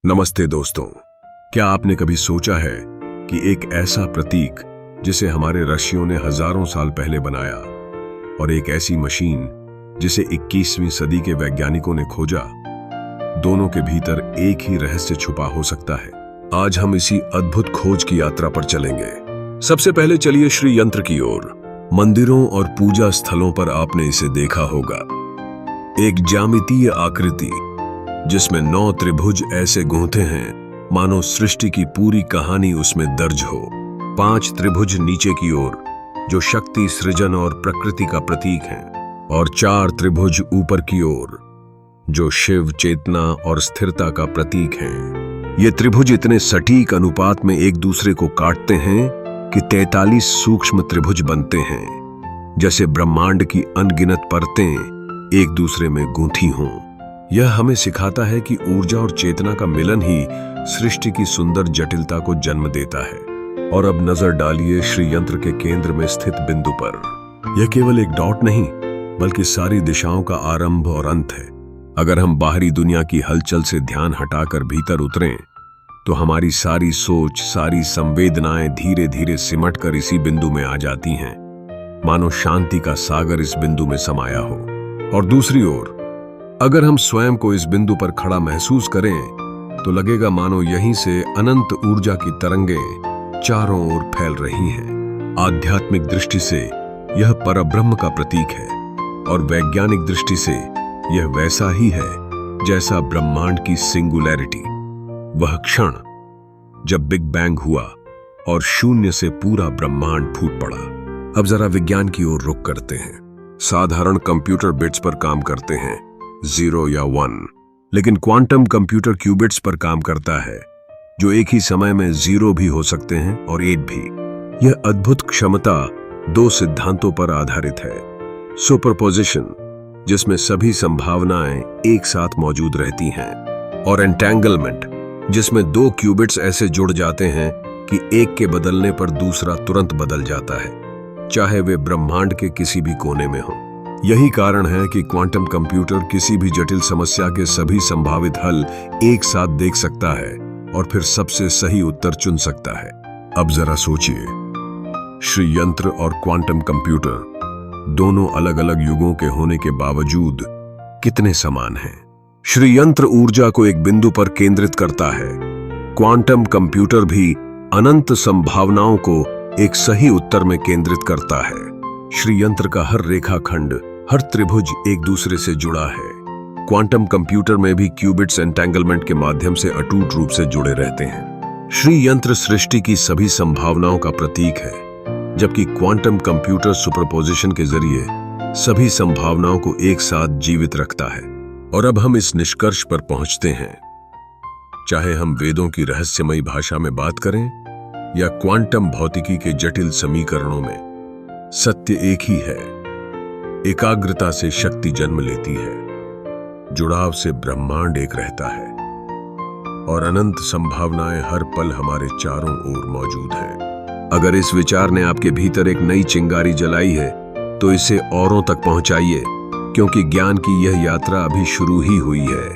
नमस्ते दोस्तों, क्या आपने कभी सोचा है कि एक ऐसा प्रतीक जिसे हमारे ऋषियों ने हजारों साल पहले बनाया और एक ऐसी मशीन जिसे 21वीं सदी के वैज्ञानिकों ने खोजा, दोनों के भीतर एक ही रहस्य छुपा हो सकता है। आज हम इसी अद्भुत खोज की यात्रा पर चलेंगे। सबसे पहले चलिए श्री यंत्र की ओर। मंदिरों और पूजा स्थलों पर आपने इसे देखा होगा, एक ज्यामितीय आकृति जिसमें 9 त्रिभुज ऐसे गूंथे हैं मानो सृष्टि की पूरी कहानी उसमें दर्ज हो। 5 त्रिभुज नीचे की ओर जो शक्ति, सृजन और प्रकृति का प्रतीक हैं, और 4 त्रिभुज ऊपर की ओर जो शिव, चेतना और स्थिरता का प्रतीक हैं। ये त्रिभुज इतने सटीक अनुपात में एक दूसरे को काटते हैं कि 43 सूक्ष्म त्रिभुज बनते हैं, जैसे ब्रह्मांड की अनगिनत परतें एक दूसरे में गूंथी हों। यह हमें सिखाता है कि ऊर्जा और चेतना का मिलन ही सृष्टि की सुंदर जटिलता को जन्म देता है। और अब नजर डालिए श्री यंत्र के केंद्र में स्थित बिंदु पर। यह केवल एक डॉट नहीं, बल्कि सारी दिशाओं का आरंभ और अंत है। अगर हम बाहरी दुनिया की हलचल से ध्यान हटाकर भीतर उतरें, तो हमारी सारी सोच, सारी संवेदनाएं धीरे धीरे सिमट कर इसी बिंदु में आ जाती हैं, मानो शांति का सागर इस बिंदु में समाया हो। और दूसरी ओर अगर हम स्वयं को इस बिंदु पर खड़ा महसूस करें, तो लगेगा मानो यहीं से अनंत ऊर्जा की तरंगें चारों ओर फैल रही हैं। आध्यात्मिक दृष्टि से यह परब्रह्म का प्रतीक है, और वैज्ञानिक दृष्टि से यह वैसा ही है जैसा ब्रह्मांड की सिंगुलैरिटी, वह क्षण जब बिग बैंग हुआ और शून्य से पूरा ब्रह्मांड फूट पड़ा। अब जरा विज्ञान की ओर रुख करते हैं। साधारण कंप्यूटर बिट्स पर काम करते हैं, 0 या 1, लेकिन क्वांटम कंप्यूटर क्यूबिट्स पर काम करता है, जो एक ही समय में 0 भी हो सकते हैं और 8 भी। यह अद्भुत क्षमता 2 सिद्धांतों पर आधारित है। सुपरपोजिशन, जिसमें सभी संभावनाएं एक साथ मौजूद रहती हैं, और एंटेंगलमेंट, जिसमें 2 क्यूबिट्स ऐसे जुड़ जाते हैं कि एक के बदलने पर दूसरा तुरंत बदल जाता है, चाहे वे ब्रह्मांड के किसी भी कोने में हो। यही कारण है कि क्वांटम कंप्यूटर किसी भी जटिल समस्या के सभी संभावित हल एक साथ देख सकता है और फिर सबसे सही उत्तर चुन सकता है। अब जरा सोचिए, श्री यंत्र और क्वांटम कंप्यूटर दोनों अलग अलग युगों के होने के बावजूद कितने समान हैं। श्री यंत्र ऊर्जा को एक बिंदु पर केंद्रित करता है, क्वांटम कंप्यूटर भी अनंत संभावनाओं को एक सही उत्तर में केंद्रित करता है। श्री यंत्र का हर रेखाखंड, हर त्रिभुज एक दूसरे से जुड़ा है। क्वांटम कंप्यूटर में भी क्यूबिट्स एंटेंगलमेंट के माध्यम से अटूट रूप से जुड़े रहते हैं। श्री यंत्र सृष्टि की सभी संभावनाओं का प्रतीक है, जबकि क्वांटम कंप्यूटर सुपरपोजिशन के जरिए सभी संभावनाओं को एक साथ जीवित रखता है। और अब हम इस निष्कर्ष पर पहुंचते हैं, चाहे हम वेदों की रहस्यमयी भाषा में बात करें या क्वांटम भौतिकी के जटिल समीकरणों में, सत्य एक ही है। एकाग्रता से शक्ति जन्म लेती है, जुड़ाव से ब्रह्मांड एक रहता है, और अनंत संभावनाएं हर पल हमारे चारों ओर मौजूद हैं। अगर इस विचार ने आपके भीतर एक नई चिंगारी जलाई है, तो इसे औरों तक पहुंचाइए, क्योंकि ज्ञान की यह यात्रा अभी शुरू ही हुई है।